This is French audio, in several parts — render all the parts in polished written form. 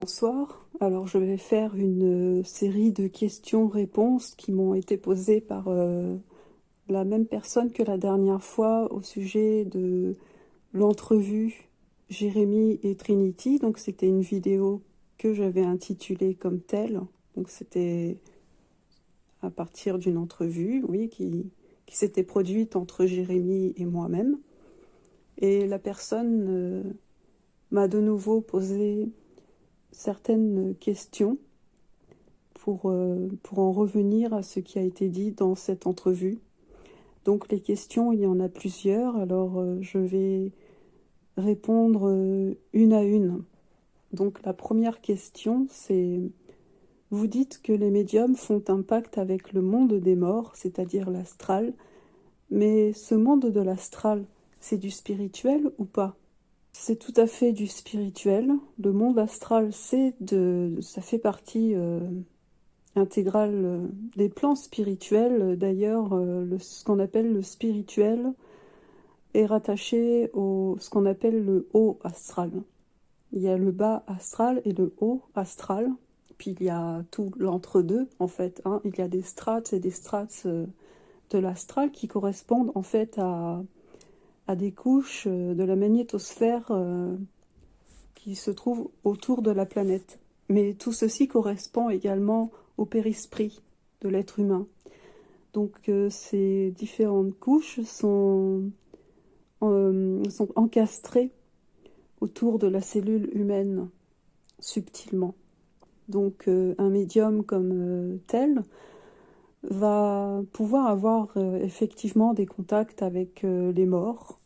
Bonsoir, alors je vais faire une série de questions-réponses qui m'ont été posées par la même personne que la dernière fois au sujet de l'entrevue Jérémy et Trinity. Donc c'était une vidéo que j'avais intitulée comme telle. Donc c'était à partir d'une entrevue, oui, qui s'était produite entre Jérémy et moi-même. Et la personne m'a de nouveau posé certaines questions pour en revenir à ce qui a été dit dans cette entrevue. Donc les questions, il y en a plusieurs, alors je vais répondre une à une. Donc la première question, c'est: vous dites que les médiums font un pacte avec le monde des morts, c'est-à-dire l'astral, mais ce monde de l'astral, c'est du spirituel ou pas? C'est tout à fait du spirituel. Le monde astral, ça fait partie intégrale des plans spirituels. D'ailleurs, ce qu'on appelle le spirituel est rattaché au ce qu'on appelle le haut astral. Il y a le bas astral et le haut astral. Puis il y a tout l'entre-deux, en fait, hein. Il y a des strates et des strates de l'astral qui correspondent en fait à des couches de la magnétosphère qui se trouvent autour de la planète. Mais tout ceci correspond également au périsprit de l'être humain. Donc ces différentes couches sont encastrées autour de la cellule humaine, subtilement. Donc un médium comme tel va pouvoir avoir effectivement des contacts avec les morts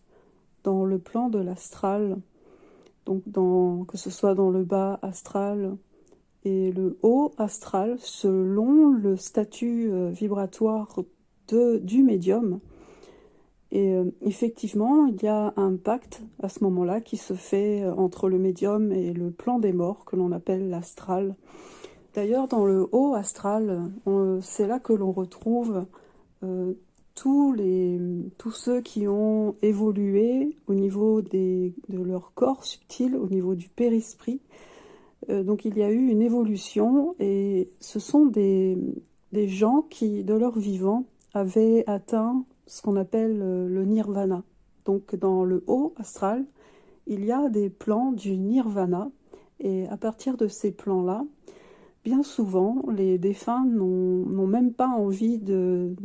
dans le plan de l'astral, donc que ce soit dans le bas astral et le haut astral, selon le statut vibratoire du médium. Et effectivement, il y a un pacte à ce moment-là qui se fait entre le médium et le plan des morts, que l'on appelle l'astral. D'ailleurs, dans le haut astral, c'est là que l'on retrouve euh, tous ceux qui ont évolué au niveau de leur corps subtil, au niveau du périsprit. Donc il y a eu une évolution et ce sont des gens qui, de leur vivant, avaient atteint ce qu'on appelle le nirvana. Donc dans le haut astral, il y a des plans du nirvana et à partir de ces plans-là, bien souvent, les défunts n'ont même pas envie de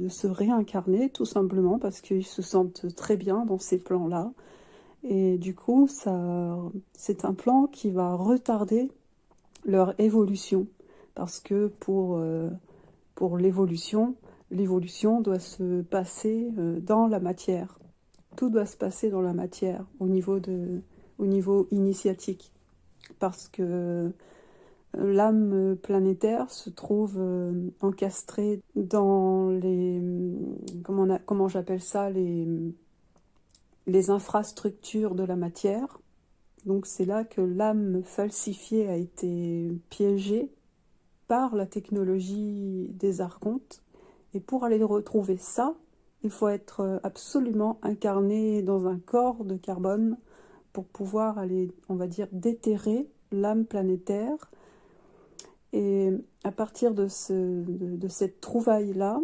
se réincarner, tout simplement parce qu'ils se sentent très bien dans ces plans-là. Et du coup, c'est un plan qui va retarder leur évolution. Parce que pour l'évolution doit se passer dans la matière. Tout doit se passer dans la matière au niveau initiatique. Parce que l'âme planétaire se trouve encastrée dans comment j'appelle ça, les infrastructures de la matière. Donc c'est là que l'âme falsifiée a été piégée par la technologie des archontes. Et pour aller retrouver ça, il faut être absolument incarné dans un corps de carbone pour pouvoir aller, on va dire, déterrer l'âme planétaire. Et à partir de cette trouvaille-là,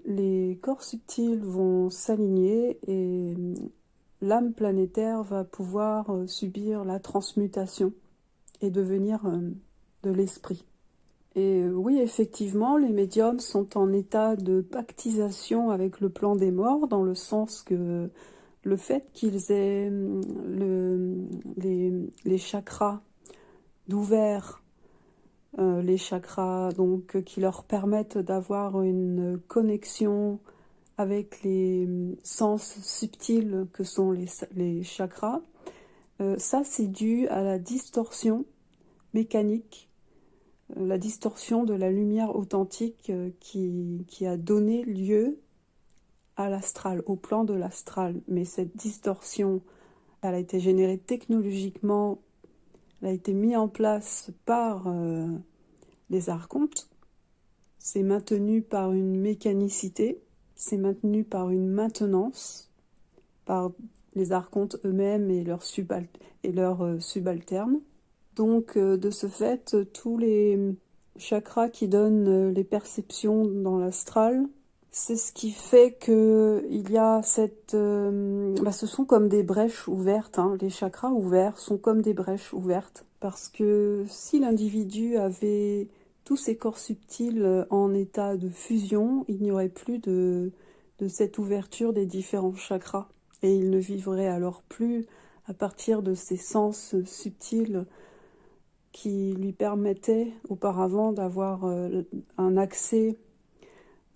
les corps subtils vont s'aligner et l'âme planétaire va pouvoir subir la transmutation et devenir de l'esprit. Et oui, effectivement, les médiums sont en état de pactisation avec le plan des morts, dans le sens que le fait qu'ils aient les chakras d'ouvert, les chakras donc qui leur permettent d'avoir une connexion avec les sens subtils que sont les chakras, ça c'est dû à la distorsion mécanique, la distorsion de la lumière authentique qui a donné lieu à l'astral, au plan de l'astral. Mais cette distorsion, elle a été générée technologiquement, elle a été mise en place par les archontes, c'est maintenu par une mécanicité, c'est maintenu par une maintenance, par les archontes eux-mêmes et leurs subalternes. Donc, de ce fait, tous les chakras qui donnent les perceptions dans l'astral, c'est ce qui fait que il y a ce sont comme des brèches ouvertes, hein. Les chakras ouverts sont comme des brèches ouvertes. Parce que si l'individu avait tous ses corps subtils en état de fusion, il n'y aurait plus de cette ouverture des différents chakras. Et il ne vivrait alors plus à partir de ses sens subtils qui lui permettaient auparavant d'avoir un accès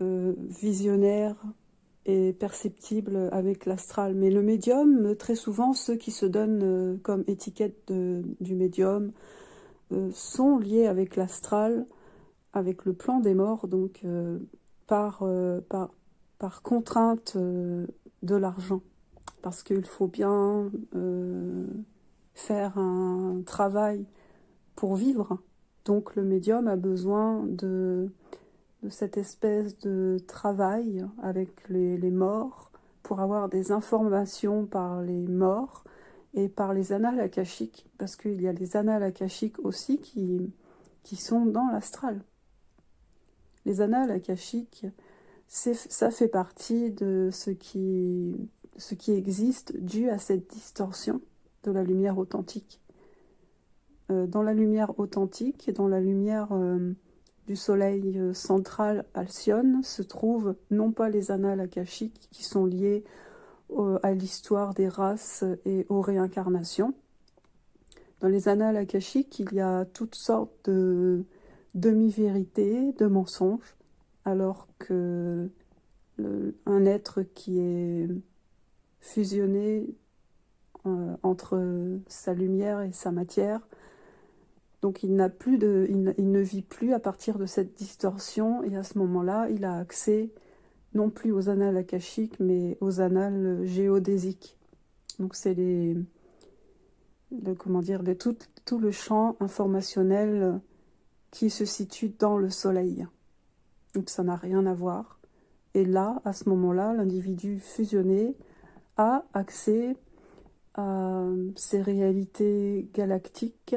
visionnaire et perceptible avec l'astral. Mais le médium, très souvent, ceux qui se donnent comme étiquette du médium sont liés avec l'astral, avec le plan des morts, donc par, euh, par, par contrainte de l'argent. Parce qu'il faut bien faire un travail pour vivre. Donc le médium a besoin de cette espèce de travail avec les morts pour avoir des informations par les morts et par les annales akashiques, parce qu'il y a les annales akashiques aussi qui sont dans l'astral. Les annales akashiques, ça fait partie de ce qui existe dû à cette distorsion de la lumière authentique. Dans la lumière authentique et dans la lumière du soleil central Alcyone se trouvent non pas les annales akashiques qui sont liées à l'histoire des races et aux réincarnations. Dans les annales akashiques, il y a toutes sortes de demi-vérités, de mensonges, alors que un être qui est fusionné entre sa lumière et sa matière, donc il ne vit plus à partir de cette distorsion, et à ce moment-là, il a accès non plus aux annales akashiques, mais aux annales géodésiques. Donc c'est tout le champ informationnel qui se situe dans le soleil. Donc ça n'a rien à voir. Et là, à ce moment-là, l'individu fusionné a accès à ces réalités galactiques,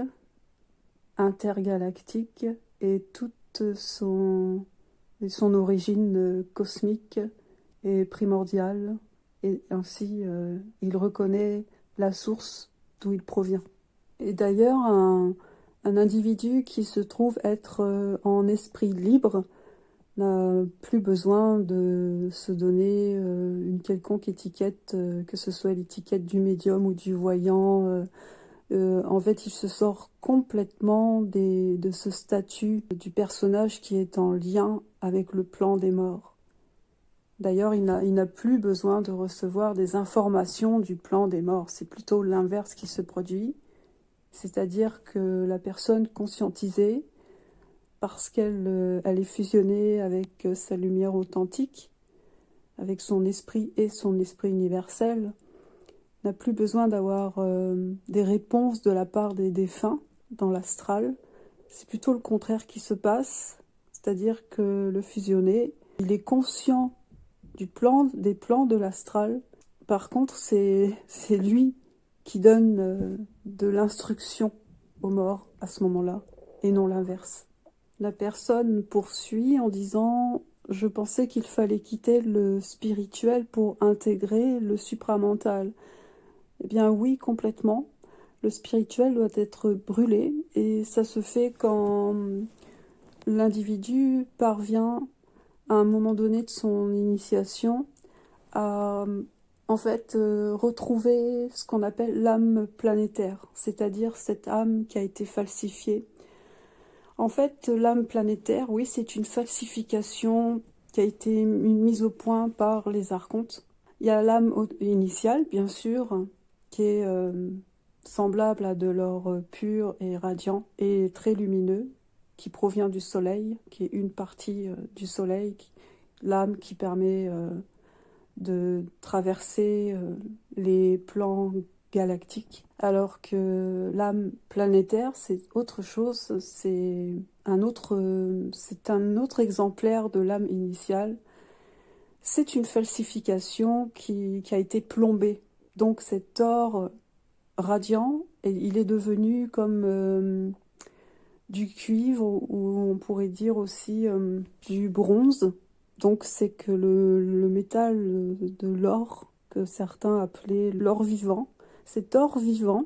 intergalactique et toute son origine cosmique et primordiale, et ainsi il reconnaît la source d'où il provient. Et d'ailleurs, un individu qui se trouve être en esprit libre n'a plus besoin de se donner une quelconque étiquette, que ce soit l'étiquette du médium ou du voyant. En fait, il se sort complètement de ce statut du personnage qui est en lien avec le plan des morts. D'ailleurs, il n'a plus besoin de recevoir des informations du plan des morts. C'est plutôt l'inverse qui se produit. C'est-à-dire que la personne conscientisée, parce qu'elle est fusionnée avec sa lumière authentique, avec son esprit et son esprit universel, n'a plus besoin d'avoir des réponses de la part des défunts dans l'astral. C'est plutôt le contraire qui se passe, c'est-à-dire que le fusionné, il est conscient des plans de l'astral. Par contre, c'est lui qui donne de l'instruction aux morts à ce moment-là, et non l'inverse. La personne poursuit en disant « Je pensais qu'il fallait quitter le spirituel pour intégrer le supramental ». Eh bien oui, complètement. Le spirituel doit être brûlé, et ça se fait quand l'individu parvient à un moment donné de son initiation à en fait retrouver ce qu'on appelle l'âme planétaire, c'est-à-dire cette âme qui a été falsifiée. En fait, l'âme planétaire, oui, c'est une falsification qui a été mise au point par les archontes. Il y a l'âme initiale, bien sûr, qui est semblable à de l'or pur et radiant et très lumineux, qui provient du soleil, qui est une partie du soleil, l'âme qui permet de traverser les plans galactiques, alors que l'âme planétaire, c'est autre chose, c'est un autre exemplaire de l'âme initiale. C'est une falsification qui a été plombée. Donc cet or radiant, et il est devenu comme du cuivre, ou on pourrait dire aussi du bronze. Donc c'est que le métal de l'or, que certains appelaient l'or vivant, cet or vivant,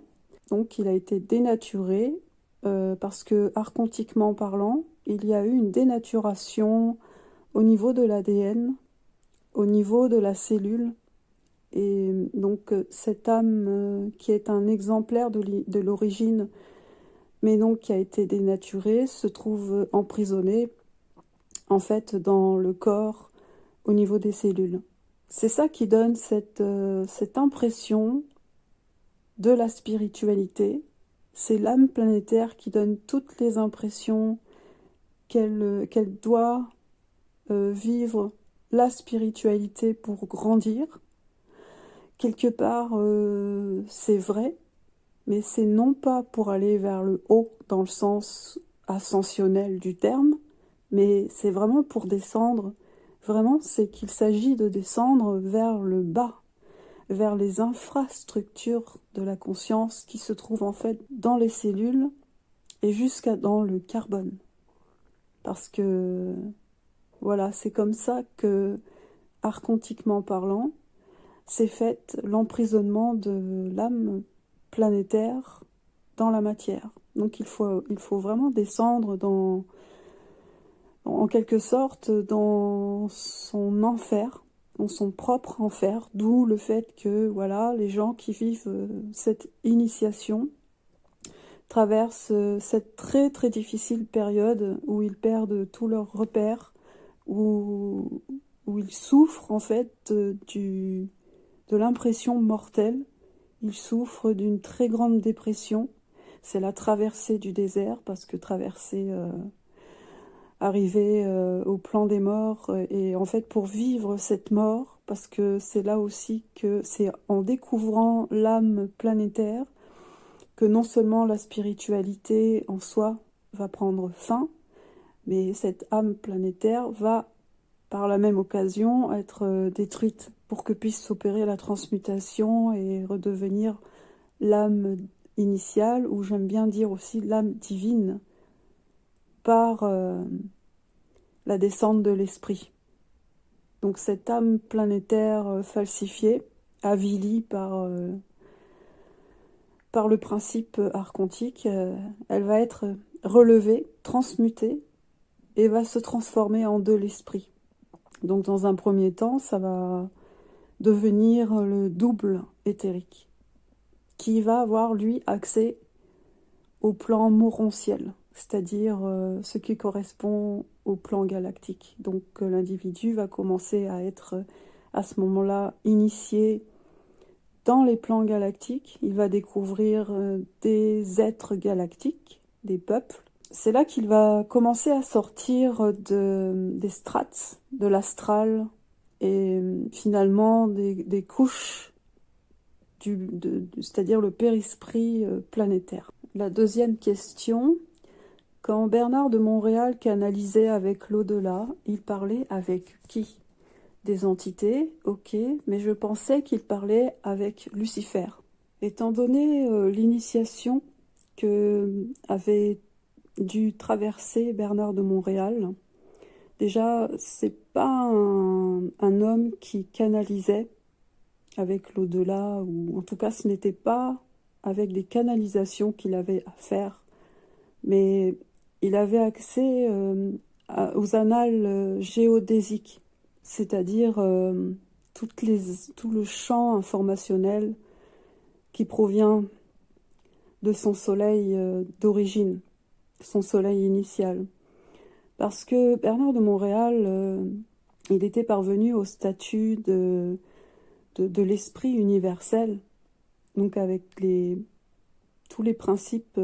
donc il a été dénaturé parce que, archontiquement parlant, il y a eu une dénaturation au niveau de l'ADN, au niveau de la cellule. Et donc cette âme qui est un exemplaire de l'origine, mais donc qui a été dénaturée, se trouve emprisonnée en fait dans le corps au niveau des cellules. C'est ça qui donne cette impression de la spiritualité. C'est l'âme planétaire qui donne toutes les impressions qu'elle doit vivre la spiritualité pour grandir. Quelque part, c'est vrai, mais c'est non pas pour aller vers le haut dans le sens ascensionnel du terme, mais c'est vraiment pour descendre. Vraiment, c'est qu'il s'agit de descendre vers le bas, vers les infrastructures de la conscience qui se trouvent en fait dans les cellules et jusqu'à dans le carbone. Parce que, voilà, c'est comme ça que, archontiquement parlant, c'est fait l'emprisonnement de l'âme planétaire dans la matière. Donc il faut vraiment descendre en quelque sorte dans son enfer, dans son propre enfer, d'où le fait que voilà, les gens qui vivent cette initiation traversent cette très très difficile période où ils perdent tous leurs repères, où ils souffrent en fait de l'impression mortelle. Ils souffrent d'une très grande dépression. C'est la traversée du désert, parce que arriver au plan des morts, et en fait pour vivre cette mort, parce que c'est là aussi que c'est en découvrant l'âme planétaire que non seulement la spiritualité en soi va prendre fin, mais cette âme planétaire va par la même occasion être détruite pour que puisse s'opérer la transmutation et redevenir l'âme initiale, ou j'aime bien dire aussi l'âme divine, par la descente de l'esprit. Donc cette âme planétaire falsifiée, avilie par le principe archontique, elle va être relevée, transmutée, et va se transformer en de l'esprit. Donc dans un premier temps, ça va devenir le double éthérique, qui va avoir, lui, accès au plan morontiel, c'est-à-dire ce qui correspond au plan galactique. Donc l'individu va commencer à être à ce moment-là initié dans les plans galactiques. Il va découvrir des êtres galactiques, des peuples. C'est là qu'il va commencer à sortir des strates, de l'astral, et finalement des couches, c'est-à-dire le périsprit planétaire. La deuxième question: quand Bernard de Montréal canalisait avec l'au-delà, il parlait avec qui? Des entités, ok, mais je pensais qu'il parlait avec Lucifer. Étant donné l'initiation que avait dû traverser Bernard de Montréal, déjà, c'est pas un homme qui canalisait avec l'au-delà, ou en tout cas, ce n'était pas avec des canalisations qu'il avait à faire, mais il avait accès aux annales géodésiques, c'est-à-dire tout le champ informationnel qui provient de son soleil d'origine, son soleil initial. Parce que Bernard de Montréal, il était parvenu au statut de l'esprit universel, donc avec tous les principes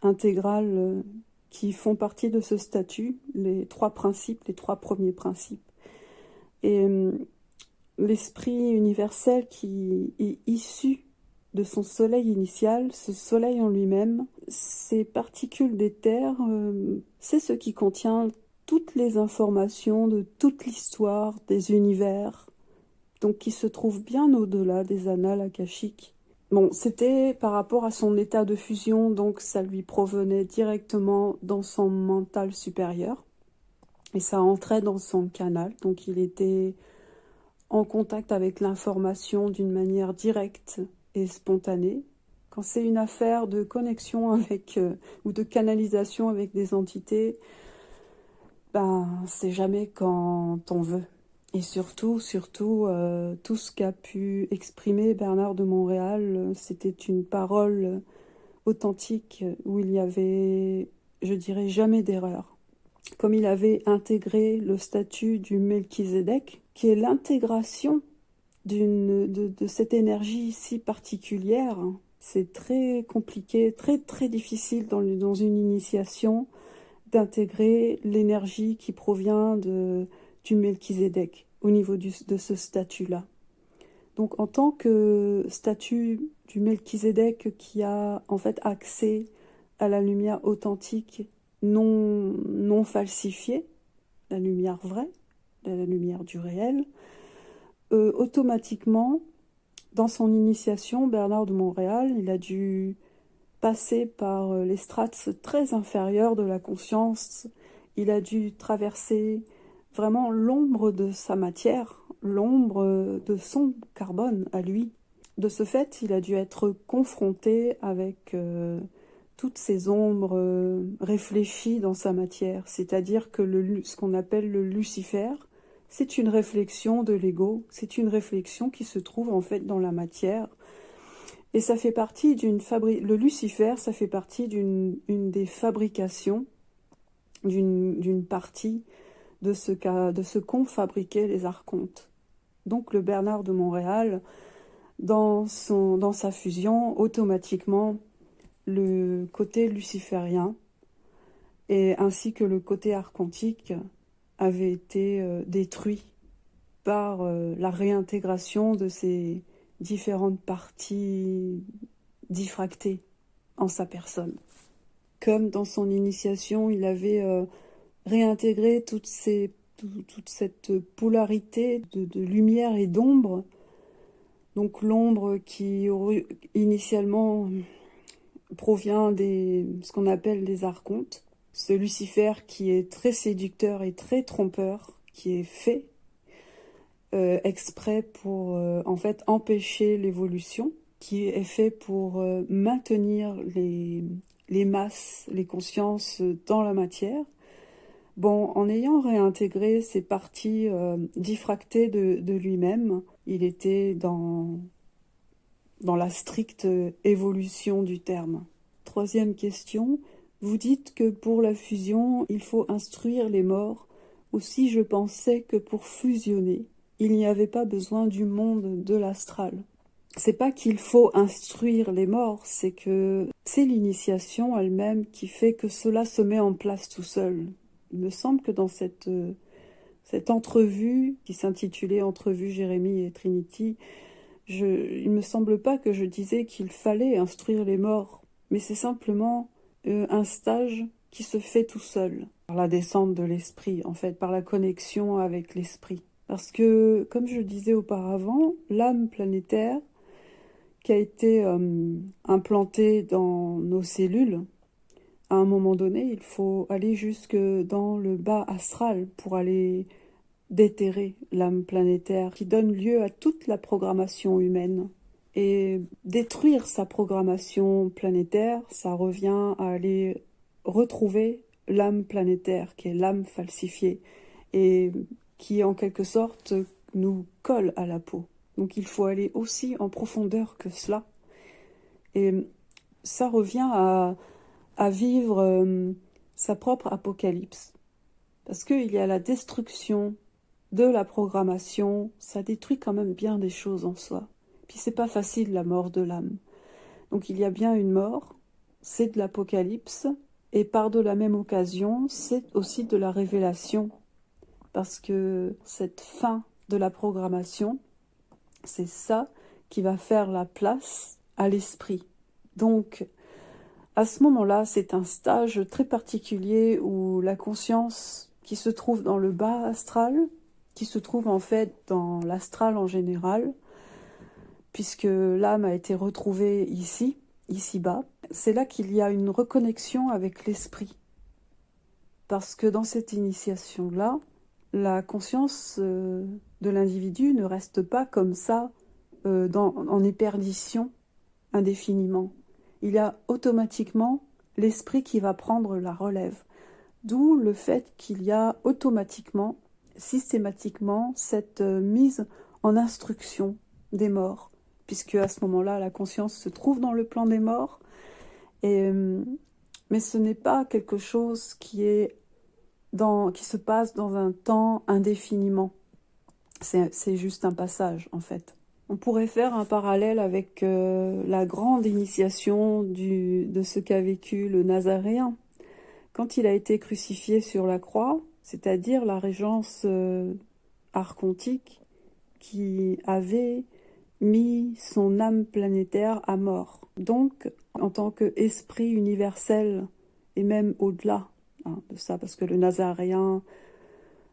intégrales qui font partie de ce statut, les trois premiers principes. Et l'esprit universel qui est issu de son soleil initial, ce soleil en lui-même, ces particules d'éther, c'est ce qui contient toutes les informations de toute l'histoire des univers, donc qui se trouve bien au-delà des annales akashiques. Bon, c'était par rapport à son état de fusion, donc ça lui provenait directement dans son mental supérieur. Et ça entrait dans son canal, donc il était en contact avec l'information d'une manière directe et spontanée. Quand c'est une affaire de connexion avec ou de canalisation avec des entités, ben c'est jamais quand on veut. Et surtout, tout ce qu'a pu exprimer Bernard de Montréal, c'était une parole authentique où il y avait, je dirais, jamais d'erreur. Comme il avait intégré le statut du Melchizedek, qui est l'intégration de cette énergie si particulière. C'est très compliqué, très difficile dans une initiation d'intégrer l'énergie qui provient du Melchizedek au niveau de ce statut-là. Donc en tant que statut du Melchizedek qui a en fait accès à la lumière authentique non falsifiée, la lumière vraie, la lumière du réel, automatiquement, dans son initiation, Bernard de Montréal, il a dû passer par les strates très inférieures de la conscience. Il a dû traverser vraiment l'ombre de sa matière, l'ombre de son carbone à lui. De ce fait, il a dû être confronté avec toutes ces ombres réfléchies dans sa matière, c'est-à-dire que ce qu'on appelle le Lucifer, c'est une réflexion de l'ego, c'est une réflexion qui se trouve en fait dans la matière. Et ça fait partie le Lucifer, ça fait partie une des fabrications, d'une partie de ce qu'ont fabriqué les archontes. Donc le Bernard de Montréal, dans sa fusion, automatiquement, le côté luciférien, et ainsi que le côté archontique, avait été détruit par la réintégration de ces différentes parties diffractées en sa personne. Comme dans son initiation, il avait réintégré toute cette polarité de lumière et d'ombre. Donc l'ombre qui initialement provient ce qu'on appelle les archontes. Ce Lucifer qui est très séducteur et très trompeur, qui est fait exprès pour en fait empêcher l'évolution, qui est fait pour maintenir les masses, les consciences dans la matière. Bon, en ayant réintégré ces parties diffractées de lui-même, il était dans la stricte évolution du terme. Troisième question, vous dites que pour la fusion, il faut instruire les morts. Aussi, je pensais que pour fusionner, il n'y avait pas besoin du monde de l'astral. C'est pas qu'il faut instruire les morts, c'est que c'est l'initiation elle-même qui fait que cela se met en place tout seul. Il me semble que dans cette entrevue qui s'intitulait Entrevue Jérémie et Trinity, il me semble pas que je disais qu'il fallait instruire les morts, mais c'est simplement un stage qui se fait tout seul, par la descente de l'esprit, en fait, par la connexion avec l'esprit. Parce que, comme je disais auparavant, l'âme planétaire qui a été implantée dans nos cellules, à un moment donné, il faut aller jusque dans le bas astral pour aller déterrer l'âme planétaire qui donne lieu à toute la programmation humaine. Et détruire sa programmation planétaire, ça revient à aller retrouver l'âme planétaire, qui est l'âme falsifiée, et qui en quelque sorte nous colle à la peau. Donc il faut aller aussi en profondeur que cela. Et ça revient à vivre sa propre apocalypse. Parce qu'il y a la destruction de la programmation, ça détruit quand même bien des choses en soi. Puis c'est pas facile la mort de l'âme. Donc il y a bien une mort, c'est de l'apocalypse, et par de la même occasion, c'est aussi de la révélation. Parce que cette fin de la programmation, c'est ça qui va faire la place à l'esprit. Donc, à ce moment-là, c'est un stage très particulier où la conscience qui se trouve dans le bas astral, qui se trouve en fait dans l'astral en général, puisque l'âme a été retrouvée ici-bas. C'est là qu'il y a une reconnexion avec l'esprit. Parce que dans cette initiation-là, la conscience de l'individu ne reste pas comme ça en éperdition indéfiniment. Il y a automatiquement l'esprit qui va prendre la relève. D'où le fait qu'il y a automatiquement, systématiquement, cette mise en instruction des morts, puisque à ce moment-là, la conscience se trouve dans le plan des morts, mais ce n'est pas quelque chose qui se passe dans un temps indéfiniment. C'est juste un passage, en fait. On pourrait faire un parallèle avec la grande initiation de ce qu'a vécu le Nazaréen. Quand il a été crucifié sur la croix, c'est-à-dire la régence archontique qui avait mis son âme planétaire à mort. Donc, en tant qu'esprit universel, et même au-delà de ça, parce que le Nazaréen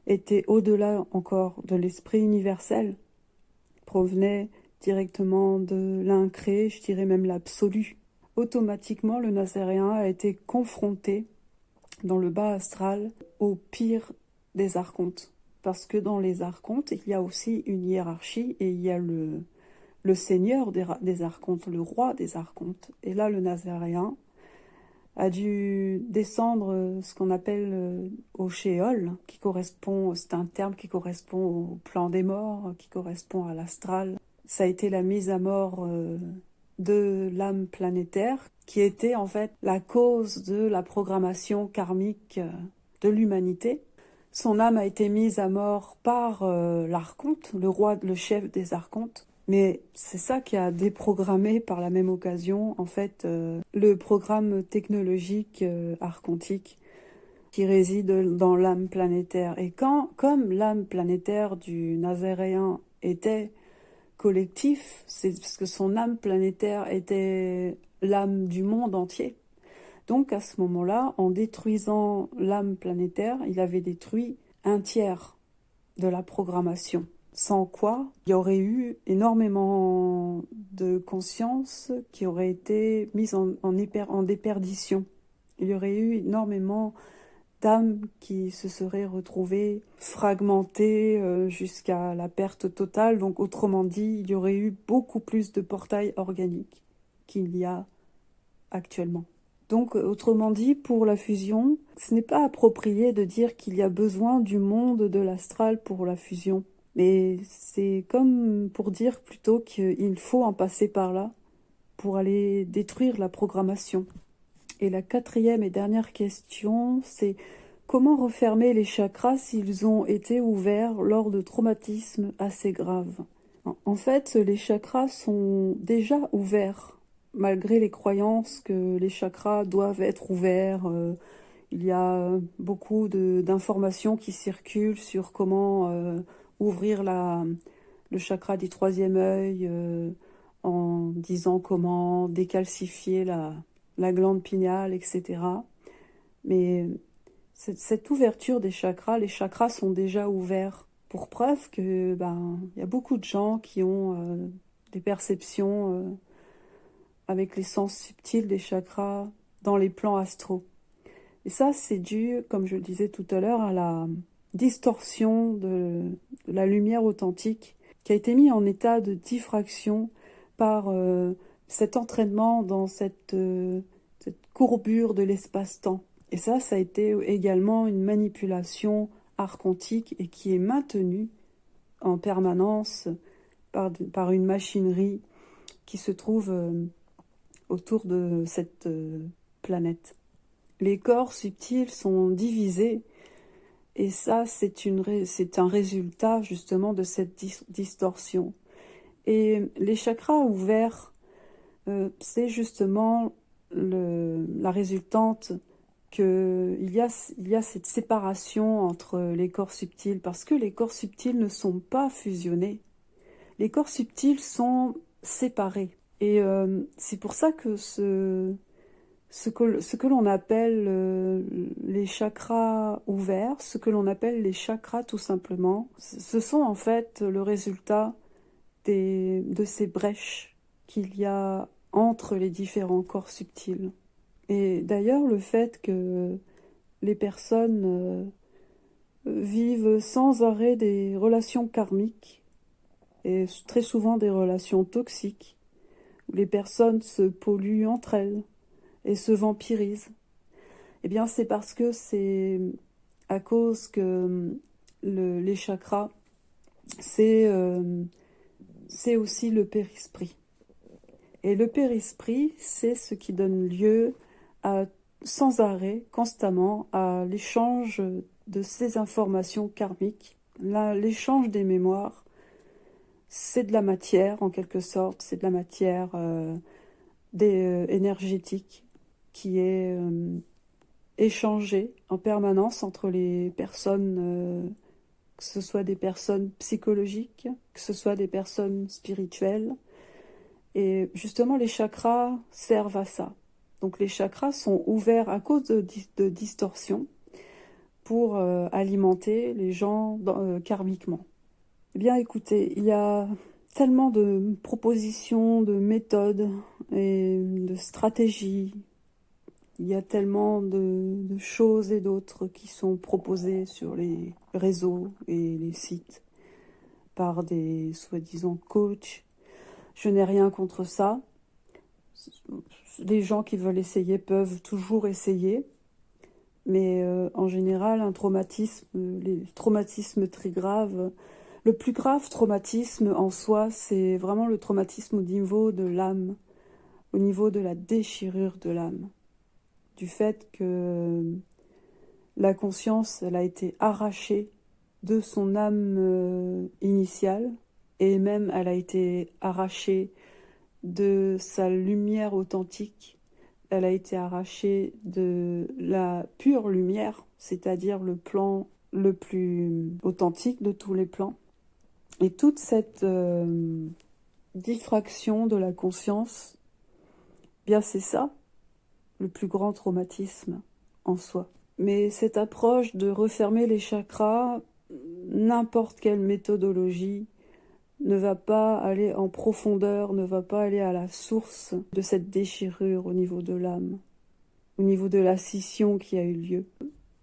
était au-delà encore de l'esprit universel, provenait directement de l'incréé, je dirais même l'absolu. Automatiquement, le Nazaréen a été confronté dans le bas astral au pire des archontes. Parce que dans les archontes, il y a aussi une hiérarchie et il y a le seigneur des archontes, le roi des archontes. Et là, le Nazaréen a dû descendre ce qu'on appelle au Shéol, qui correspond, c'est un terme qui correspond au plan des morts, qui correspond à l'astral. Ça a été la mise à mort de l'âme planétaire, qui était en fait la cause de la programmation karmique de l'humanité. Son âme a été mise à mort par l'archonte, le chef des archontes. Mais c'est ça qui a déprogrammé par la même occasion, en fait, le programme technologique archontique qui réside dans l'âme planétaire. Et comme l'âme planétaire du Nazaréen était collectif, c'est parce que son âme planétaire était l'âme du monde entier. Donc à ce moment-là, en détruisant l'âme planétaire, il avait détruit un tiers de la programmation. Sans quoi, il y aurait eu énormément de conscience qui aurait été mise en déperdition. Il y aurait eu énormément d'âmes qui se seraient retrouvées fragmentées jusqu'à la perte totale. Donc autrement dit, il y aurait eu beaucoup plus de portails organiques qu'il y a actuellement. Donc autrement dit, pour la fusion, ce n'est pas approprié de dire qu'il y a besoin du monde de l'astral pour la fusion. Mais c'est comme pour dire plutôt qu'il faut en passer par là pour aller détruire la programmation. Et la quatrième et dernière question, c'est comment refermer les chakras s'ils ont été ouverts lors de traumatismes assez graves? En fait, les chakras sont déjà ouverts, malgré les croyances que les chakras doivent être ouverts. Il y a beaucoup d'informations qui circulent sur comment ouvrir le chakra du troisième œil en disant comment décalcifier la glande pinéale, etc. Mais cette ouverture des chakras, les chakras sont déjà ouverts. Pour preuve que y a beaucoup de gens qui ont des perceptions avec les sens subtils des chakras dans les plans astraux. Et ça, c'est dû, comme je le disais tout à l'heure, à la distorsion de la lumière authentique qui a été mise en état de diffraction par cet entraînement dans cette courbure de l'espace-temps. Et ça a été également une manipulation archontique et qui est maintenue en permanence par une machinerie qui se trouve autour de cette planète. Les corps subtils sont divisés et ça, c'est un résultat justement de cette distorsion. Et les chakras ouverts, c'est justement la résultante qu'il y a cette séparation entre les corps subtils, parce que les corps subtils ne sont pas fusionnés. Les corps subtils sont séparés. Et c'est pour ça que ce que l'on appelle les chakras ouverts, ce que l'on appelle les chakras tout simplement, ce sont en fait le résultat de ces brèches qu'il y a entre les différents corps subtils. Et d'ailleurs, le fait que les personnes vivent sans arrêt des relations karmiques, et très souvent des relations toxiques, où les personnes se polluent entre elles et se vampirisent, eh bien c'est parce que c'est à cause que les chakras, c'est aussi le périsprit. Et le périsprit, c'est ce qui donne lieu sans arrêt, constamment, à l'échange de ces informations karmiques. L'échange des mémoires, c'est de la matière, en quelque sorte, c'est de la matière énergétique qui est échangée en permanence entre les personnes, que ce soit des personnes psychologiques, que ce soit des personnes spirituelles. Et justement, les chakras servent à ça. Donc les chakras sont ouverts à cause de distorsions pour alimenter les gens karmiquement. Eh bien écoutez, il y a tellement de propositions, de méthodes et de stratégies. Il y a tellement de choses et d'autres qui sont proposées sur les réseaux et les sites par des soi-disant coachs. Je n'ai rien contre ça. Les gens qui veulent essayer peuvent toujours essayer. Mais en général, un traumatisme, les traumatismes très graves, le plus grave traumatisme en soi, c'est vraiment le traumatisme au niveau de l'âme, au niveau de la déchirure de l'âme. Du fait que la conscience, elle a été arrachée de son âme initiale, et même elle a été arrachée de sa lumière authentique. Elle a été arrachée de la pure lumière, c'est-à-dire le plan le plus authentique de tous les plans. Et toute cette diffraction de la conscience, bien c'est ça, le plus grand traumatisme en soi. Mais cette approche de refermer les chakras, n'importe quelle méthodologie, ne va pas aller en profondeur, ne va pas aller à la source de cette déchirure au niveau de l'âme, au niveau de la scission qui a eu lieu.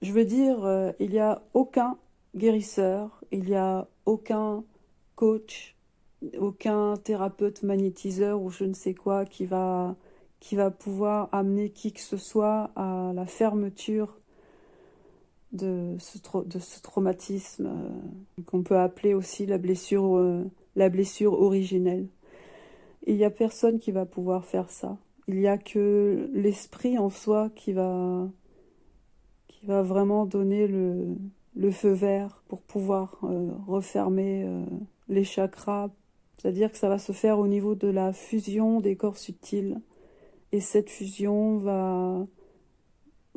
Je veux dire, il n'y a aucun guérisseur, il n'y a aucun coach, aucun thérapeute magnétiseur ou je ne sais quoi qui va pouvoir amener qui que ce soit à la fermeture de ce traumatisme qu'on peut appeler aussi la blessure originelle. Il n'y a personne qui va pouvoir faire ça. Il n'y a que l'esprit en soi qui va vraiment donner le feu vert pour pouvoir refermer les chakras. C'est-à-dire que ça va se faire au niveau de la fusion des corps subtils. Et cette fusion va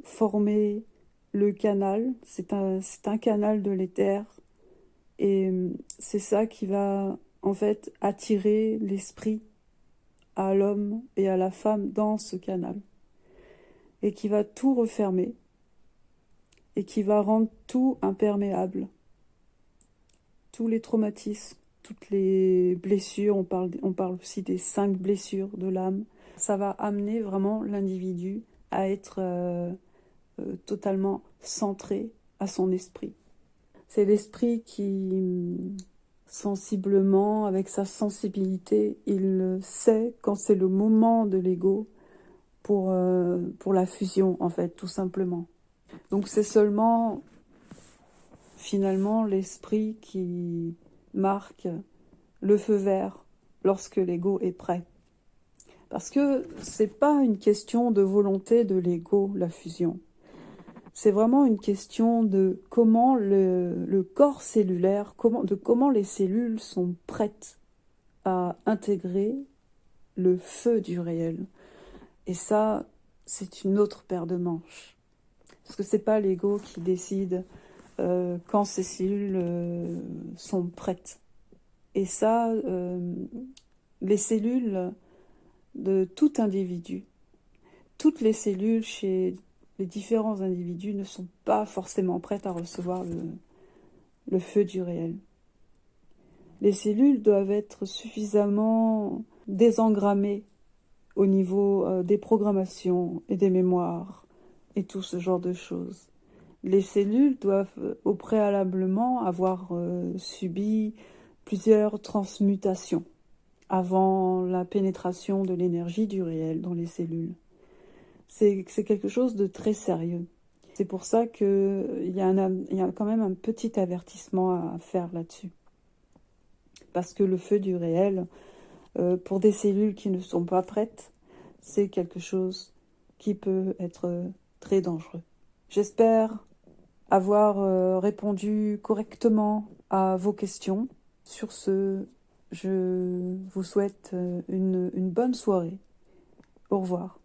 former le canal. C'est un canal de l'éther. Et c'est ça qui va en fait attirer l'esprit à l'homme et à la femme dans ce canal. Et qui va tout refermer. Et qui va rendre tout imperméable. Tous les traumatismes, toutes les blessures, on parle aussi des 5 blessures de l'âme. Ça va amener vraiment l'individu à être totalement centré à son esprit. C'est l'esprit qui, sensiblement, avec sa sensibilité, il sait quand c'est le moment de l'ego pour la fusion, en fait, tout simplement. Donc c'est seulement, finalement, l'esprit qui marque le feu vert lorsque l'ego est prêt. Parce que c'est pas une question de volonté de l'ego, la fusion. C'est vraiment une question de comment le corps cellulaire, comment les cellules sont prêtes à intégrer le feu du réel. Et ça, c'est une autre paire de manches. Parce que c'est pas l'ego qui décide quand ces cellules sont prêtes. Et ça, les cellules de tout individu, toutes les cellules chez les différents individus ne sont pas forcément prêtes à recevoir le feu du réel. Les cellules doivent être suffisamment désengrammées au niveau des programmations et des mémoires et tout ce genre de choses. Les cellules doivent au préalablement avoir subi plusieurs transmutations avant la pénétration de l'énergie du réel dans les cellules. C'est quelque chose de très sérieux. C'est pour ça qu'il y a quand même un petit avertissement à faire là-dessus. Parce que le feu du réel, pour des cellules qui ne sont pas prêtes, c'est quelque chose qui peut être très dangereux. J'espère avoir répondu correctement à vos questions. Sur ce, je vous souhaite une bonne soirée. Au revoir.